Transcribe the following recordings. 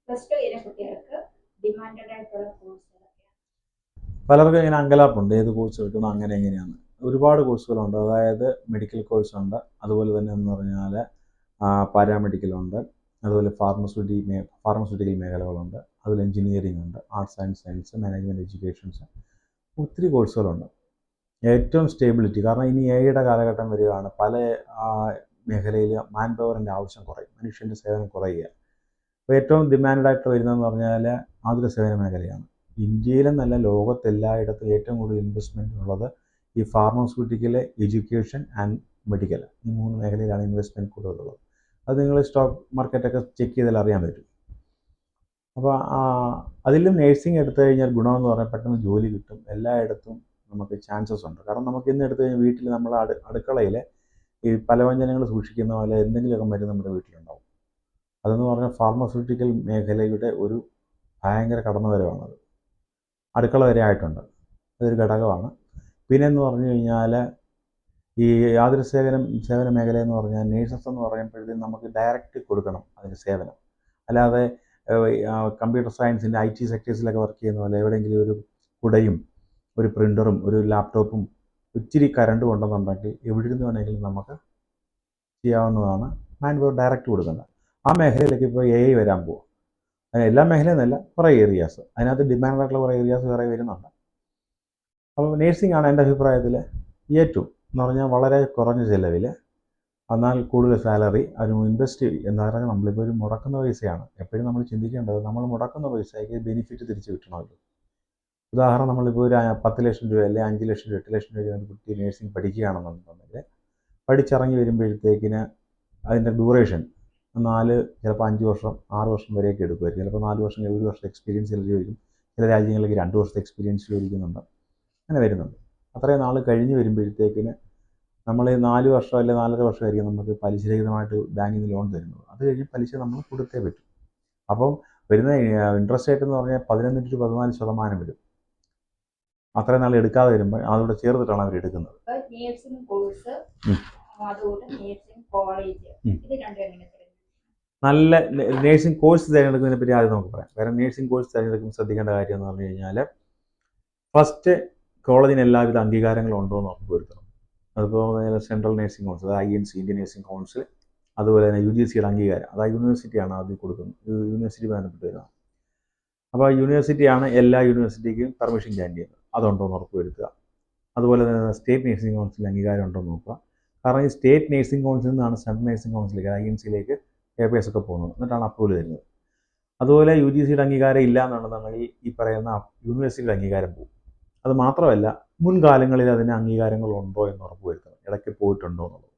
Plus two കഴിഞ്ഞ കുട്ടികൾക്ക് demanded ആയിട്ടുള്ള കോഴ്സ് പലർക്കും ഇങ്ങനെ അങ്കലാപ്പുണ്ട് ഏത് കോഴ്സ് എടുക്കണം അങ്ങനെ എങ്ങനെയാണ്. ഒരുപാട് കോഴ്സുകളുണ്ട്. അതായത് മെഡിക്കൽ കോഴ്സുണ്ട്, അതുപോലെ തന്നെ എന്ന് പറഞ്ഞാൽ പാരാമെഡിക്കലുണ്ട്, അതുപോലെ ഫാർമസ്യൂട്ടിക്കൽ മേഖലകളുണ്ട്, അതുപോലെ എഞ്ചിനീയറിംഗ് ഉണ്ട്, arts and science, management educations, ഒത്തിരി കോഴ്സുകളുണ്ട്. ഏറ്റവും സ്റ്റേബിലിറ്റി, കാരണം ഇനി എയുടെ കാലഘട്ടം വരികയാണ്. പല മേഖലയിൽ മാൻ പവറിൻ്റെ ആവശ്യം കുറയും, മനുഷ്യൻ്റെ സേവനം കുറയുക. അപ്പോൾ ഏറ്റവും ഡിമാൻഡ് ആയിട്ട് വരുന്നതെന്ന് പറഞ്ഞാൽ ആതുര സേവന മേഖലയാണ്. ഇന്ത്യയിലെന്നല്ല, ലോകത്തെല്ലായിടത്തും ഏറ്റവും കൂടുതൽ ഇൻവെസ്റ്റ്മെൻറ്റ് ഉള്ളത് ഈ ഫാർമസ്യൂട്ടിക്കൽ, എഡ്യൂക്കേഷൻ ആൻഡ് മെഡിക്കൽ, ഈ 3 മേഖലയിലാണ് ഇൻവെസ്റ്റ്മെൻറ്റ് കൂടുതലുള്ളത്. അത് നിങ്ങൾ സ്റ്റോക്ക് മാർക്കറ്റൊക്കെ ചെക്ക് ചെയ്താൽ അറിയാൻ പറ്റും. അപ്പോൾ അതിലും നേഴ്സിംഗ് എടുത്തു കഴിഞ്ഞാൽ ഗുണമെന്ന് പറഞ്ഞാൽ പെട്ടെന്ന് ജോലി കിട്ടും, എല്ലായിടത്തും നമുക്ക് ചാൻസസ് ഉണ്ട്. കാരണം നമുക്ക് ഇന്ന് എടുത്തു കഴിഞ്ഞാൽ വീട്ടിൽ നമ്മൾ അടുക്കളയിൽ ഈ പലവ്യഞ്ജനങ്ങൾ സൂക്ഷിക്കുന്ന പോലെ എന്തെങ്കിലുമൊക്കെ മരുന്ന് നമ്മുടെ വീട്ടിലുണ്ടാവും. അതെന്ന് പറഞ്ഞാൽ ഫാർമസ്യൂട്ടിക്കൽ മേഖലയുടെ ഒരു ഭയങ്കര കടന്നുവരവാണത്. അടുക്കള വരെ ആയിട്ടുണ്ട്, അതൊരു ഘടകമാണ്. പിന്നെയെന്ന് പറഞ്ഞു കഴിഞ്ഞാൽ ഈ യാതൊരു സേവന മേഖല എന്ന് പറഞ്ഞാൽ നേഴ്സസ് എന്ന് പറയുമ്പോഴത്തേക്കും നമുക്ക് ഡയറക്റ്റ് കൊടുക്കണം അതിന് സേവനം. അല്ലാതെ കമ്പ്യൂട്ടർ സയൻസിൻ്റെ IT സെക്ടേഴ്സിലൊക്കെ വർക്ക് ചെയ്യുന്ന പോലെ എവിടെയെങ്കിലും ഒരു കുടയും ഒരു പ്രിൻ്ററും ഒരു ലാപ്ടോപ്പും ഇച്ചിരി കറണ്ടും ഉണ്ടെന്നുണ്ടെങ്കിൽ എവിടെ നിന്ന് വേണമെങ്കിലും നമുക്ക് ചെയ്യാവുന്നതാണ്. മാൻ പവർ ഡയറക്റ്റ് കൊടുക്കേണ്ട. ആ മേഖലയിലേക്ക് ഇപ്പോൾ AI വരാൻ പോകും. അതിന് എല്ലാ മേഖലയെന്നല്ല, കുറേ ഏരിയാസ്, അതിനകത്ത് ഡിമാൻഡായിട്ടുള്ള കുറേ ഏരിയാസ് വേറെ വരുന്നുണ്ട്. അപ്പോൾ നേഴ്സിംഗ് ആണ് എൻ്റെ അഭിപ്രായത്തിൽ ഏറ്റവും എന്ന് പറഞ്ഞാൽ വളരെ കുറഞ്ഞ ചിലവിൽ, എന്നാൽ കൂടുതൽ സാലറി, അതിന് ഇൻവെസ്റ്റ് എന്ന് പറഞ്ഞാൽ നമ്മളിപ്പോൾ ഒരു മുടക്കുന്ന പൈസയാണ്. എപ്പോഴും നമ്മൾ ചിന്തിക്കേണ്ടത് നമ്മൾ മുടക്കുന്ന പൈസയ്ക്ക് ബെനിഫിറ്റ് തിരിച്ച് കിട്ടണമല്ലോ. ഉദാഹരണം, നമ്മളിപ്പോൾ ഒരു 10 ലക്ഷം രൂപ അല്ലെങ്കിൽ 5 ലക്ഷം രൂപ 8 ലക്ഷം രൂപ ഒരു കുട്ടി നേഴ്സിംഗ് പഠിക്കുകയാണെന്നുണ്ടെങ്കിൽ പഠിച്ചിറങ്ങി വരുമ്പോഴത്തേക്കിന് അതിൻ്റെ ഡ്യൂറേഷൻ 4, ചിലപ്പോൾ 5 വർഷം 6 വർഷം വരെയൊക്കെ എടുക്കുമായിരിക്കും. ചിലപ്പോൾ 4 വർഷം 1 വർഷം എക്സ്പീരിയൻസ് ചിലർ ചോദിക്കും. ചില രാജ്യങ്ങളിലേക്ക് 2 വർഷത്തെ എക്സ്പീരിയൻസ് ചോദിക്കുന്നുണ്ട്. അങ്ങനെ വരുന്നുണ്ട്. അത്രയും നാൾ കഴിഞ്ഞ് വരുമ്പോഴത്തേക്കിന് നമ്മൾ 4 വർഷം അല്ലെങ്കിൽ 4.5 വർഷമായിരിക്കും നമുക്ക് പലിശരഹിതമായിട്ട് ബാങ്കിൽ നിന്ന് ലോൺ തരുന്നത്. അത് കഴിഞ്ഞ് പലിശ നമ്മൾ കൊടുത്തേ പറ്റും. അപ്പം വരുന്ന ഇൻട്രസ്റ്റ് റേറ്റ് എന്ന് പറഞ്ഞാൽ 11 to 14% വരും. അത്രയും നാൾ എടുക്കാതെ വരുമ്പോൾ അതോടെ ചേർത്തിട്ടാണ് അവർ എടുക്കുന്നത്. നേഴ്സിംഗ് കോഴ്സ്, അതുപോലെ നേഴ്സിംഗ് കോളേജ്, ഇത് രണ്ടും നല്ല നേഴ്സിംഗ് കോഴ്സ് തിരഞ്ഞെടുക്കുന്നതിനെ പറ്റി ആദ്യം നമുക്ക് പറയാം. കാരണം നേഴ്സിംഗ് കോഴ്സ് തിരഞ്ഞെടുക്കുമ്പോൾ ശ്രദ്ധിക്കേണ്ട കാര്യം എന്ന് പറഞ്ഞു കഴിഞ്ഞാൽ ഫസ്റ്റ് കോളേജിന് എല്ലാവിധ അംഗീകാരങ്ങളും ഉണ്ടോ എന്ന് ഉറപ്പുവരുത്തണം. അതുപോലെ central nursing council, INC, Indian nursing council, അതുപോലെ തന്നെ UGCയുടെ അംഗീകാരം, അതായത് യൂണിവേഴ്സിറ്റിയാണ് ആദ്യം കൊടുക്കുന്നത്. യൂണിവേഴ്സിറ്റി ബന്ധപ്പെട്ട് വരുന്നത്. അപ്പോൾ യൂണിവേഴ്സിറ്റിയാണ് എല്ലാ യൂണിവേഴ്സിറ്റിക്കും പെർമിഷൻ ഗ്രാൻഡ് ചെയ്യുന്നത്. അതുണ്ടോ എന്ന് ഉറപ്പുവരുത്തുക. അതുപോലെ തന്നെ സ്റ്റേറ്റ് നേഴ്സിംഗ് കൗൺസിൽ അംഗീകാരം ഉണ്ടോ എന്ന് നോക്കുക. കാരണം ഈ സ്റ്റേറ്റ് നേഴ്സിംഗ് കൗൺസിലിൽ നിന്നാണ് സെൻട്രൽ നേഴ്സിംഗ് കൗൺസിലേക്ക്, INCയിലേക്ക് പേപ്പേഴ്സൊക്കെ പോകുന്നത്, എന്നിട്ടാണ് അപ്രൂവൽ തരുന്നത്. അതുപോലെ UGCയുടെ അംഗീകാരം ഇല്ല എന്നുണ്ടെന്നുണ്ടെങ്കിൽ ഈ പറയുന്ന യൂണിവേഴ്സിറ്റിയുടെ അംഗീകാരം പോകും. അത് മാത്രമല്ല, മുൻകാലങ്ങളിൽ അതിന് അംഗീകാരങ്ങളുണ്ടോ എന്ന് ഉറപ്പുവരുത്തണം, ഇടയ്ക്ക് പോയിട്ടുണ്ടോ എന്നുള്ളത്.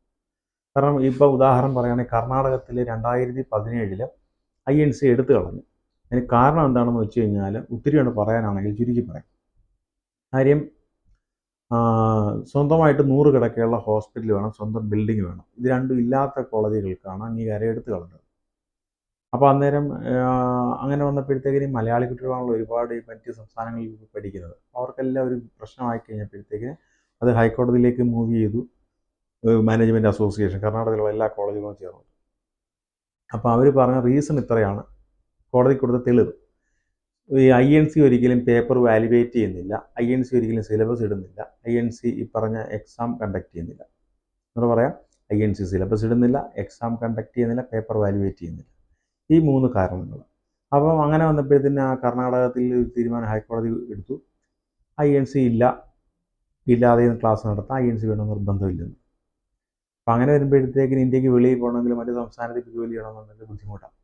കാരണം ഇപ്പോൾ ഉദാഹരണം പറയുകയാണെങ്കിൽ കർണാടകത്തിൽ 2017 INC എടുത്തു കളഞ്ഞു. അതിന് കാരണം എന്താണെന്ന് വെച്ച് കഴിഞ്ഞാൽ ഒത്തിരിയാണ് പറയാനാണെങ്കിൽ ചുരുക്കി പറയാം. കാര്യം സ്വന്തമായിട്ട് 100 കിടക്കയുള്ള ഹോസ്പിറ്റൽ വേണം, സ്വന്തം ബിൽഡിംഗ് വേണം. ഇത് രണ്ടും ഇല്ലാത്ത കോളേജുകൾക്കാണ് അംഗീകാരം എടുത്തു കളഞ്ഞത്. അപ്പോൾ അന്നേരം അങ്ങനെ വന്നപ്പോഴത്തേക്കിന് മലയാളി കുട്ടികളാണല്ലോ ഒരുപാട് മറ്റ് സംസ്ഥാനങ്ങളിൽ പഠിക്കുന്നത്. അവർക്കെല്ലാം ഒരു പ്രശ്നമായി കഴിഞ്ഞപ്പോഴത്തേക്കിന് അത് ഹൈക്കോടതിയിലേക്ക് മൂവ് ചെയ്തു. മാനേജ്മെൻറ്റ് അസോസിയേഷൻ കർണാടകയിലുള്ള എല്ലാ കോളേജുകളും ചേർന്നു. അപ്പോൾ അവർ പറഞ്ഞ റീസൺ ഇത്രയാണ്, കോടതി കൊടുത്ത തെളിവ്. ഈ INC ഒരിക്കലും പേപ്പർ വാലിഡേറ്റ് ചെയ്യുന്നില്ല, INC ഒരിക്കലും സിലബസ് ഇടുന്നില്ല, INC ഈ പറഞ്ഞ എക്സാം കണ്ടക്ട് ചെയ്യുന്നില്ല. എന്ന് പറയാം, INC സിലബസ് ഇടുന്നില്ല, എക്സാം കണ്ടക്ട് ചെയ്യുന്നില്ല, പേപ്പർ വാലിഡേറ്റ് ചെയ്യുന്നില്ല. ഈ 3 കാരണങ്ങൾ. അപ്പം അങ്ങനെ വന്നപ്പോഴത്തേന് ആ കർണാടകത്തിൽ തീരുമാനം ഹൈക്കോടതി എടുത്തു, INC ഇല്ലാതെ ക്ലാസ് നടത്താം, INC വേണമെന്ന് നിർബന്ധമില്ലെന്ന്. അപ്പം അങ്ങനെ വരുമ്പോഴത്തേക്കിന് ഇന്ത്യക്ക് വെളിയിൽ പോകണമെങ്കിൽ മറ്റു സംസ്ഥാനത്തേക്ക് ജോലി ചെയ്യണമെന്നുണ്ടെങ്കിൽ ബുദ്ധിമുട്ടാണ്.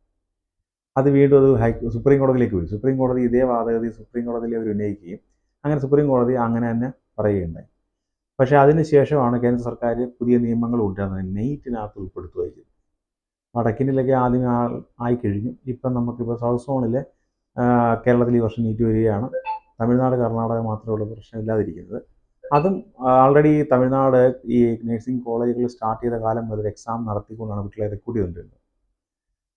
അത് വീണ്ടും അത് സുപ്രീം കോടതിയിലേക്ക് പോയി. സുപ്രീം കോടതി ഇതേ വാദഗതി സുപ്രീം കോടതിയിൽ അവർ ഉന്നയിക്കുകയും അങ്ങനെ സുപ്രീം കോടതി അങ്ങനെ തന്നെ പറയുകയുണ്ടായി. പക്ഷേ അതിന് ശേഷമാണ് കേന്ദ്ര സർക്കാർ പുതിയ നിയമങ്ങൾ കൊണ്ടുവന്നത്, നെയ്റ്റിനകത്ത് ഉൾപ്പെടുത്തുകയും. വടക്കിനിലൊക്കെ ആദ്യം ആയിക്കഴിഞ്ഞു. ഇപ്പം നമുക്കിപ്പോൾ സൗത്ത് സോണിൽ കേരളത്തിൽ ഈ വർഷം നീറ്റ് വരികയാണ്. തമിഴ്നാട്, കർണാടക മാത്രമേ ഉള്ളൂ പ്രശ്നമില്ലാതിരിക്കുന്നത്. അതും ആൾറെഡി തമിഴ്നാട് ഈ നഴ്സിംഗ് കോളേജുകൾ സ്റ്റാർട്ട് ചെയ്ത കാലം മുതൽ എക്സാം നടത്തിക്കൊണ്ടാണ് കുട്ടികളെ റിക്രൂട്ട് ചെയ്തുകൊണ്ടിരുന്നത്.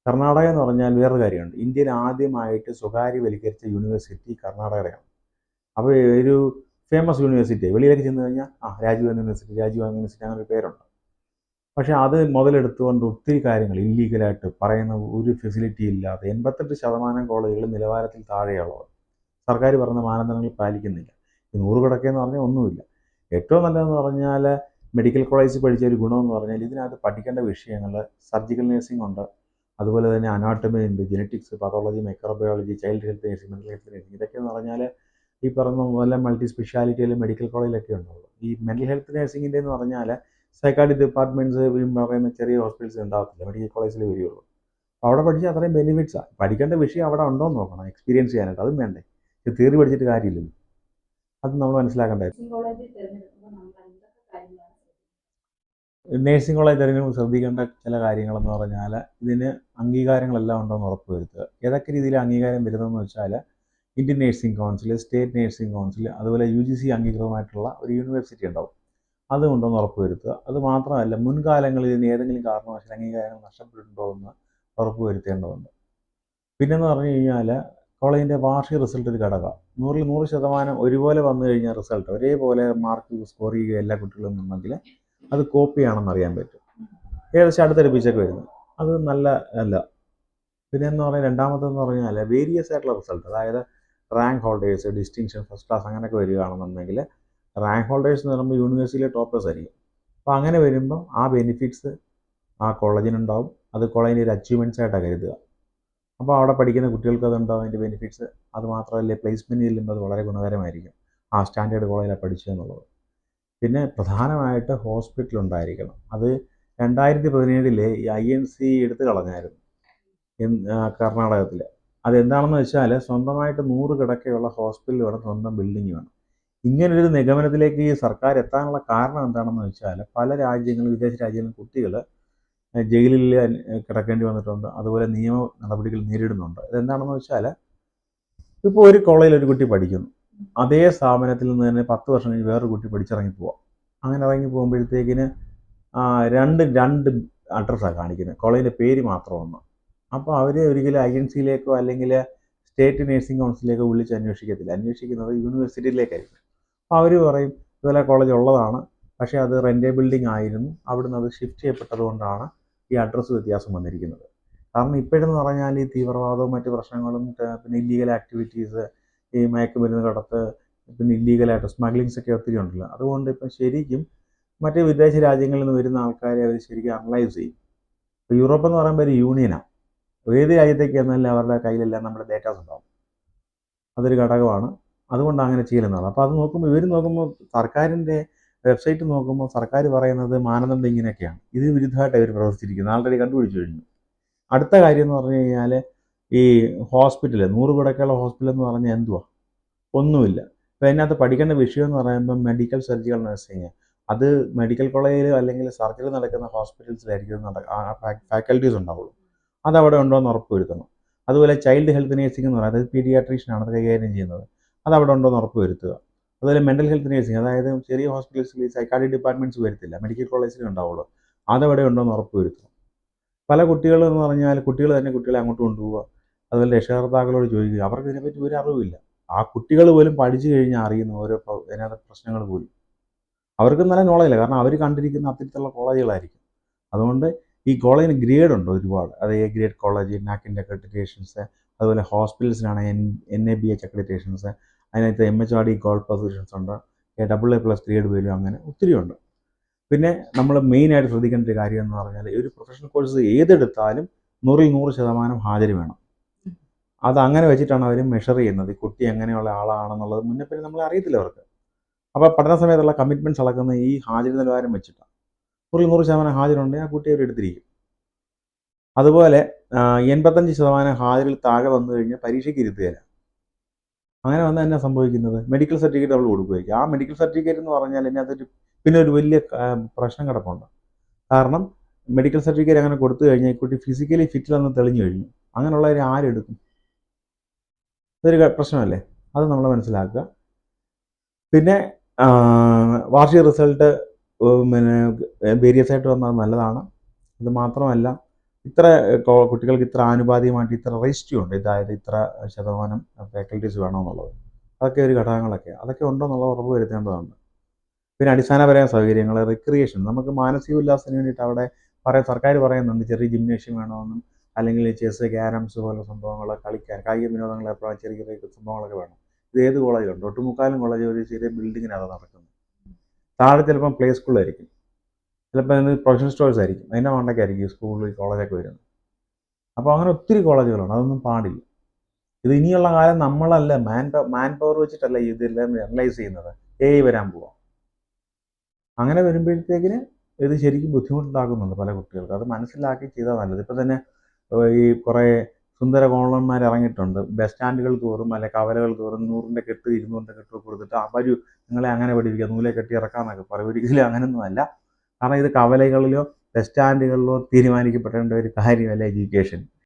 കർണാടക എന്ന് പറഞ്ഞാൽ വേറൊരു കാര്യമുണ്ട്, ഇന്ത്യയിൽ ആദ്യമായിട്ട് സ്വകാര്യവൽക്കരിച്ച യൂണിവേഴ്സിറ്റി കർണാടകയാണ്. അപ്പോൾ ഒരു ഫേമസ് യൂണിവേഴ്സിറ്റി വെളിയിലേക്ക് ചെന്ന് കഴിഞ്ഞാൽ രാജീവ് യൂണിവേഴ്സിറ്റി അങ്ങനെ ഒരു പേരുണ്ട്. പക്ഷേ അത് മുതലെടുത്തുകൊണ്ട് ഒത്തിരി കാര്യങ്ങൾ ഇല്ലീഗലായിട്ട് പറയുന്ന ഒരു ഫെസിലിറ്റി ഇല്ലാതെ 88% കോളേജുകൾ നിലവാരത്തിൽ താഴെയുള്ളവർ സർക്കാർ പറഞ്ഞ മാനദണ്ഡങ്ങൾ പാലിക്കുന്നില്ല. ഈ 100 കിടക്കയെന്ന് പറഞ്ഞാൽ ഒന്നുമില്ല. ഏറ്റവും നല്ലതെന്ന് പറഞ്ഞാൽ മെഡിക്കൽ കോളേജിൽ പഠിച്ച ഒരു ഗുണമെന്ന് പറഞ്ഞാൽ ഇതിനകത്ത് പഠിക്കേണ്ട വിഷയങ്ങൾ സർജിക്കൽ നഴ്സിംഗ് ഉണ്ട്, അതുപോലെ തന്നെ അനാട്ടമി ഉണ്ട്, genetics, pathology, microbiology, child health nursing, mental health nursing. ഇതൊക്കെയെന്ന് പറഞ്ഞാൽ ഈ പറഞ്ഞ പോലെ മൾട്ടി സ്പെഷ്യാലിറ്റിയിൽ മെഡിക്കൽ കോളേജിലൊക്കെ ഉണ്ടാവുള്ളൂ. ഈ മെൻ്റൽ ഹെൽത്ത് നഴ്സിംഗിൻ്റെ എന്ന് പറഞ്ഞാൽ സൈക്കാട്രിക് ഡിപ്പാർട്ട്മെൻറ്റ്സ് പറയുന്ന ചെറിയ ഹോസ്പിറ്റൽസ് ഉണ്ടാകത്തില്ല, മെഡിക്കൽ കോളേജിൽ വരികയുള്ളൂ. അവിടെ പഠിച്ചാൽ അത്രയും ബെനിഫിറ്റ്സാണ്. പഠിക്കേണ്ട വിഷയം അവിടെ ഉണ്ടോ എന്ന് നോക്കണം, എക്സ്പീരിയൻസ് ചെയ്യാനായിട്ട്. അതും വേണ്ടേ, ഇത് തിയറി പഠിച്ചിട്ട് കാര്യമില്ലല്ലോ. അത് നമ്മൾ മനസ്സിലാക്കേണ്ടതായിരുന്നു. കോളേജ് തിരഞ്ഞെടുക്കുമ്പോൾ നമ്മൾ എന്തൊക്കെ കാര്യങ്ങളാണ് നേഴ്സിംഗ് കോളേജ് തിരഞ്ഞെടുക്കുമ്പോൾ ശ്രദ്ധിക്കേണ്ട ചില കാര്യങ്ങളെന്ന് പറഞ്ഞാൽ ഇതിന് അംഗീകാരങ്ങളെല്ലാം ഉണ്ടോയെന്ന് ഉറപ്പ് വരുത്തുക. ഏതൊക്കെ രീതിയിൽ അംഗീകാരം വരുന്നതെന്ന് വെച്ചാൽ Indian nursing council, state nursing council, അതുപോലെ UGC അംഗീകൃതമായിട്ടുള്ള ഒരു യൂണിവേഴ്സിറ്റി ഉണ്ടാവും, അതുകൊണ്ടൊന്ന് ഉറപ്പ് വരുത്തുക. അത് മാത്രമല്ല മുൻകാലങ്ങളിൽ ഇതിന് ഏതെങ്കിലും കാരണവശാൽ അംഗീകാരങ്ങൾ നഷ്ടപ്പെട്ടിട്ടുണ്ടോ എന്ന് ഉറപ്പ് വരുത്തേണ്ടതുണ്ട്. പിന്നെന്ന് പറഞ്ഞു കഴിഞ്ഞാൽ കോളേജിൻ്റെ വാർഷിക റിസൾട്ട് ഒരു ഘടകമാണ്. 100% ഒരുപോലെ വന്നു കഴിഞ്ഞാൽ റിസൾട്ട് ഒരേപോലെ മാർക്ക് സ്കോർ ചെയ്യുക എല്ലാ കുട്ടികളും എന്നുണ്ടെങ്കിൽ അത് കോപ്പിയാണെന്ന് അറിയാൻ പറ്റും. ഏകദേശം അടുത്തടുപ്പിച്ചൊക്കെ വരുന്നത് അത് നല്ല അല്ല. പിന്നെ എന്ന് പറഞ്ഞാൽ രണ്ടാമതെന്ന് പറഞ്ഞാൽ വേരിയസ് ആയിട്ടുള്ള റിസൾട്ട്, അതായത് rank holders, distinction, first class അങ്ങനെയൊക്കെ വരികയാണെന്നുണ്ടെങ്കിൽ റാങ്ക് ഹോൾഡേഴ്സ് എന്ന് പറയുമ്പോൾ യൂണിവേഴ്സിറ്റിയിലെ ടോപ്പേഴ്സ് ആയിരിക്കും. അപ്പോൾ അങ്ങനെ വരുമ്പോൾ ആ ബെനിഫിറ്റ്സ് ആ കോളേജിനുണ്ടാവും. അത് കോളേജിൻ്റെ ഒരു അച്ചീവ്മെൻറ്റ്സ് ആയിട്ടാണ് കരുതുക. അപ്പോൾ അവിടെ പഠിക്കുന്ന കുട്ടികൾക്ക് അതുണ്ടാവും അതിൻ്റെ ബെനിഫിറ്റ്സ്. അത് മാത്രമല്ല പ്ലേസ്മെൻറ്റ് ചെല്ലുമ്പോൾ അത് വളരെ ഗുണകരമായിരിക്കും, ആ സ്റ്റാൻഡേർഡ് കോളേജിലാണ് പഠിച്ചതെന്നുള്ളത്. പിന്നെ പ്രധാനമായിട്ട് ഹോസ്പിറ്റൽ ഉണ്ടായിരിക്കണം. അത് 2017 ഈ INC എടുത്തു കളഞ്ഞായിരുന്നു കർണാടകത്തിൽ. അതെന്താണെന്ന് വെച്ചാൽ സ്വന്തമായിട്ട് 100 കിടക്കയുള്ള ഹോസ്പിറ്റൽ വേണം, സ്വന്തം ബിൽഡിംഗ് വേണം. ഇങ്ങനൊരു നിഗമനത്തിലേക്ക് ഈ സർക്കാർ എത്താനുള്ള കാരണം എന്താണെന്ന് വെച്ചാൽ പല രാജ്യങ്ങളും, വിദേശ രാജ്യങ്ങളും കുട്ടികൾ ജയിലിൽ കിടക്കേണ്ടി വന്നിട്ടുണ്ട്, അതുപോലെ നിയമ നടപടികൾ നേരിടുന്നുണ്ട്. ഇതെന്താണെന്ന് വെച്ചാൽ ഇപ്പോൾ ഒരു കോളേജിൽ ഒരു കുട്ടി പഠിക്കുന്നു, അതേ സ്ഥാപനത്തിൽ നിന്ന് തന്നെ 10 വർഷം കഴിഞ്ഞ് വേറൊരു കുട്ടി പഠിച്ചിറങ്ങി പോവാം. അങ്ങനെ ഇറങ്ങി പോകുമ്പോഴത്തേക്കിന് രണ്ട് അഡ്രസ്സാണ് കാണിക്കുന്നത്, കോളേജിൻ്റെ പേര് മാത്രമൊന്ന്. അപ്പോൾ അവർ ഒരിക്കലും INC-യിലേക്കോ അല്ലെങ്കിൽ സ്റ്റേറ്റ് നേഴ്സിംഗ് കൗൺസിലേക്കോ വിളിച്ച് അന്വേഷിക്കത്തില്ല, അന്വേഷിക്കുന്നത് യൂണിവേഴ്സിറ്റിയിലേക്കായിരിക്കും. അപ്പോൾ അവർ പറയും ഇതുപോലെ കോളേജ് ഉള്ളതാണ്, പക്ഷേ അത് റെൻ്റ് ബിൽഡിംഗ് ആയിരുന്നു, അവിടുന്ന് അത് ഷിഫ്റ്റ് ചെയ്യപ്പെട്ടത് കൊണ്ടാണ് ഈ അഡ്രസ്സ് വ്യത്യാസം വന്നിരിക്കുന്നത്. കാരണം ഇപ്പോഴെന്ന് പറഞ്ഞാൽ ഈ തീവ്രവാദവും മറ്റ് പ്രശ്നങ്ങളും, പിന്നെ ഇല്ലീഗൽ ആക്ടിവിറ്റീസ്, ഈ മയക്കുമരുന്ന് കടത്ത്, പിന്നെ ഇല്ലീഗലായിട്ട് സ്മഗ്ലിങ്സൊക്കെ ഒത്തിരി ഉണ്ടല്ലോ. അതുകൊണ്ട് ഇപ്പം ശരിക്കും മറ്റ് വിദേശ രാജ്യങ്ങളിൽ നിന്ന് വരുന്ന ആൾക്കാരെ അവർ ശരിക്കും അനലൈസ് ചെയ്യും. ഇപ്പോൾ യൂറോപ്പ് എന്ന് പറയുമ്പോൾ ഒരു യൂണിയനാണ്, ഏത് രാജ്യത്തേക്ക് എന്നാലും അവരുടെ കയ്യിലെല്ലാം നമ്മുടെ ഡേറ്റാസ് ഉണ്ടാവും, അതൊരു ഘടകമാണ്. അതുകൊണ്ടാണ് അങ്ങനെ ചെയ്യുന്നത്. അപ്പോൾ അത് നോക്കുമ്പോൾ ഇവർ നോക്കുമ്പോൾ സർക്കാരിൻ്റെ വെബ്സൈറ്റ് നോക്കുമ്പോൾ സർക്കാർ പറയുന്നത് മാനദണ്ഡം ഇങ്ങനെയൊക്കെയാണ്. ഇതിന് വിരുദ്ധമായിട്ട് അവർ പ്രവർത്തിച്ചിരിക്കുന്നത് ആൾറെഡി കണ്ടുപിടിച്ചു കഴിഞ്ഞു. അടുത്ത കാര്യം എന്ന് പറഞ്ഞു കഴിഞ്ഞാൽ ഈ ഹോസ്പിറ്റൽ 100 കിടക്കയുള്ള ഹോസ്പിറ്റൽ എന്ന് പറഞ്ഞാൽ എന്തുവാ, ഒന്നുമില്ല. അപ്പോൾ അതിനകത്ത് പഠിക്കേണ്ട വിഷയം എന്ന് പറയുമ്പോൾ മെഡിക്കൽ സർജിക്കൽ നഴ്സിംഗ്, അത് മെഡിക്കൽ കോളേജിൽ അല്ലെങ്കിൽ സർജറി നടക്കുന്ന ഹോസ്പിറ്റൽസിലായിരിക്കും ഫാക്കൽറ്റീസ് ഉണ്ടാവുള്ളൂ. അതവിടെ ഉണ്ടോ എന്ന് ഉറപ്പ് വരുത്തണം. അതുപോലെ ചൈൽഡ് ഹെൽത്ത് നഴ്സിംഗ് എന്ന് പറയുന്നത്, അത് പീഡിയാട്രീഷ്യനാണ് അത് കൈകാര്യം ചെയ്യുന്നത്, അതവിടെ ഉണ്ടോ എന്ന് ഉറപ്പ് വരുത്തുക. അതുപോലെ മെൻ്റൽ ഹെൽത്ത് നഴ്സിംഗ്, അതായത് ചെറിയ ഹോസ്പിറ്റൽസിൽ സൈക്കാട്രിക് ഡിപ്പാർട്ട്മെൻറ്റ്സ് വരത്തില്ല, മെഡിക്കൽ കോളേജിൽ ഉണ്ടാവുള്ളൂ, അതവിടെ ഉണ്ടോ എന്ന് ഉറപ്പ് വരുത്തണം. പല കുട്ടികളെന്ന് പറഞ്ഞാൽ കുട്ടികൾ തന്നെ കുട്ടികളെ അങ്ങോട്ട് കൊണ്ടുപോവുക, അതുപോലെ രക്ഷകർത്താക്കളോട് ചോദിക്കുക, അവർക്ക് ഇതിനെപ്പറ്റി ഒരു അറിവില്ല. ആ കുട്ടികൾ പോലും പഠിച്ചു കഴിഞ്ഞാൽ അറിയുന്ന ഓരോ അതിനകത്ത് പ്രശ്നങ്ങൾ പോലും അവർക്ക് നല്ല നോളജില്ല, കാരണം അവർ കണ്ടിരിക്കുന്ന അത്തരത്തിലുള്ള കോളേജുകളായിരിക്കും. അതുകൊണ്ട് ഈ കോളേജിന് ഗ്രേഡ് ഉണ്ട് ഒരുപാട്, അത് A ഗ്രേഡ് കോളേജ്, NAAC-ൻ്റെ അക്രഡിറ്റേഷൻസ്, അതുപോലെ ഹോസ്പിറ്റൽസിനാണ് NABH അക്രഡിറ്റേഷൻസ്, അതിനകത്ത് MHRD ഗോൾഡ് പൊസിഷൻസ് ഉണ്ട്, AA+ ഗ്രേഡ് വരും, അങ്ങനെ ഒത്തിരി ഉണ്ട്. പിന്നെ നമ്മൾ മെയിനായിട്ട് ശ്രദ്ധിക്കേണ്ട ഒരു കാര്യം എന്ന് പറഞ്ഞാൽ ഒരു പ്രൊഫഷണൽ കോഴ്സ് ഏതെടുത്താലും 100% ഹാജർ വേണം. അത് അങ്ങനെ വെച്ചിട്ടാണ് അവർ മെഷർ ചെയ്യുന്നത്, ഈ കുട്ടി എങ്ങനെയുള്ള ആളാണെന്നുള്ളത് മുന്നേ പിന്നെ നമ്മളെ അറിയത്തില്ല അവർക്ക്. അപ്പോൾ പഠന സമയത്തുള്ള കമ്മിറ്റ്മെൻറ്റ്സ് അളക്കുന്ന ഈ ഹാജർ നിലവാരം വെച്ചിട്ടാണ്. 100% ഹാജരുണ്ടെങ്കിൽ ആ കുട്ടി അവർ എടുത്തിരിക്കും. അതുപോലെ 85% ഹാജരിൽ താഴെ വന്നു കഴിഞ്ഞാൽ പരീക്ഷയ്ക്ക് ഇരുത്തുകയില്ല. അങ്ങനെ വന്നാൽ എന്നാ സംഭവിക്കുന്നത്, മെഡിക്കൽ സർട്ടിഫിക്കറ്റ് നമ്മൾ കൊടുക്കുമായിരിക്കും. ആ മെഡിക്കൽ സർട്ടിഫിക്കറ്റ് എന്ന് പറഞ്ഞാൽ ഇതിനകത്തൊരു പിന്നെ ഒരു വലിയ പ്രശ്നം കിടപ്പുണ്ട്. കാരണം മെഡിക്കൽ സർട്ടിഫിക്കറ്റ് അങ്ങനെ കൊടുത്തു കഴിഞ്ഞാൽ ഈ കുട്ടി ഫിസിക്കലി ഫിറ്റിലെന്ന് തെളിഞ്ഞു കഴിഞ്ഞു, അങ്ങനെയുള്ളവരെ ആരെടുക്കും? ഇതൊരു പ്രശ്നമല്ലേ, അത് നമ്മൾ മനസ്സിലാക്കുക. പിന്നെ വാർഷിക റിസൾട്ട് പിന്നെ വേരിയസ് ആയിട്ട് വന്നാൽ നല്ലതാണ്. ഇത് മാത്രമല്ല ഇത്ര കുട്ടികൾക്ക് ഇത്ര ആനുപാതികമായിട്ട് ഇത്ര റേഷ്യോ ഉണ്ട്, അതായത് ഇത്ര ശതമാനം ഫാക്കൽറ്റീസ് വേണമെന്നുള്ളത്, അതൊക്കെ ഒരു ഘടകങ്ങളൊക്കെ, അതൊക്കെ ഉണ്ടോ എന്നുള്ളത് ഉറപ്പ് വരുത്തേണ്ടതുണ്ട്. പിന്നെ അടിസ്ഥാനപരമായ സൗകര്യങ്ങൾ, റിക്രിയേഷൻ, നമുക്ക് മാനസിക ഉല്ലാസത്തിന് വേണ്ടിയിട്ട് അവിടെ സർക്കാർ പറയുന്നുണ്ട് ചെറിയ ജിംനേഷ്യം വേണമെന്നും, അല്ലെങ്കിൽ ചെസ്, ക്യാരംസ് പോലുള്ള സംഭവങ്ങൾ കളിക്കാൻ, കായിക വിനോദങ്ങൾ ഏർപ്പെടാൻ ചെറിയ ചെറിയ സംഭവങ്ങളൊക്കെ വേണം. ഇത് ഏത് കോളേജിലുണ്ട്? ഒട്ടുമുക്കാലും കോളേജ് ഒരു ചെറിയ ബിൽഡിങ്ങിനകത്ത് നടക്കുന്നത്. താഴെ ചിലപ്പം പ്ലേ സ്കൂളായിരിക്കും, ചിലപ്പോൾ പ്രൊഫഷണൽ സ്റ്റോഴ്സ് ആയിരിക്കും, അതിൻ്റെ മണ്ടയ്ക്കായിരിക്കും സ്കൂൾ കോളേജൊക്കെ വരുന്നത്. അപ്പോൾ അങ്ങനെ ഒത്തിരി കോളേജുകളുണ്ട്. അതൊന്നും പാടില്ല. ഇത് ഇനിയുള്ള കാലം നമ്മളല്ല മാൻ പവർ വെച്ചിട്ടല്ല ഇതെല്ലാം അനലൈസ് ചെയ്യുന്നത്. AI വരാൻ പോവാം. അങ്ങനെ വരുമ്പോഴത്തേക്കിന് ഇത് ശരിക്കും ബുദ്ധിമുട്ടുണ്ടാക്കുന്നുണ്ട് പല കുട്ടികൾക്ക്. അത് മനസ്സിലാക്കി ചെയ്താൽ നല്ലത്. ഇപ്പം തന്നെ ഈ കുറേ സുന്ദര കോണന്മാർ ഇറങ്ങിയിട്ടുണ്ട്. ബസ് സ്റ്റാൻഡുകൾ തോറും അല്ലെ കവലകൾ തോറും 100ൻ്റെ കെട്ട് 200ൻ്റെ കെട്ട് കൊടുത്തിട്ട് വരൂ നിങ്ങളെ അങ്ങനെ പഠിപ്പിക്കുക, നൂലെ കെട്ടി ഇറക്കാമെന്നൊക്കെ പറയും. ഒരിക്കലും അങ്ങനെയൊന്നും അല്ല. കാരണം ഇത് കവലകളിലോ ബസ് സ്റ്റാൻഡുകളിലോ തീരുമാനിക്കപ്പെടേണ്ട ഒരു കാര്യമല്ല എഡ്യൂക്കേഷൻ.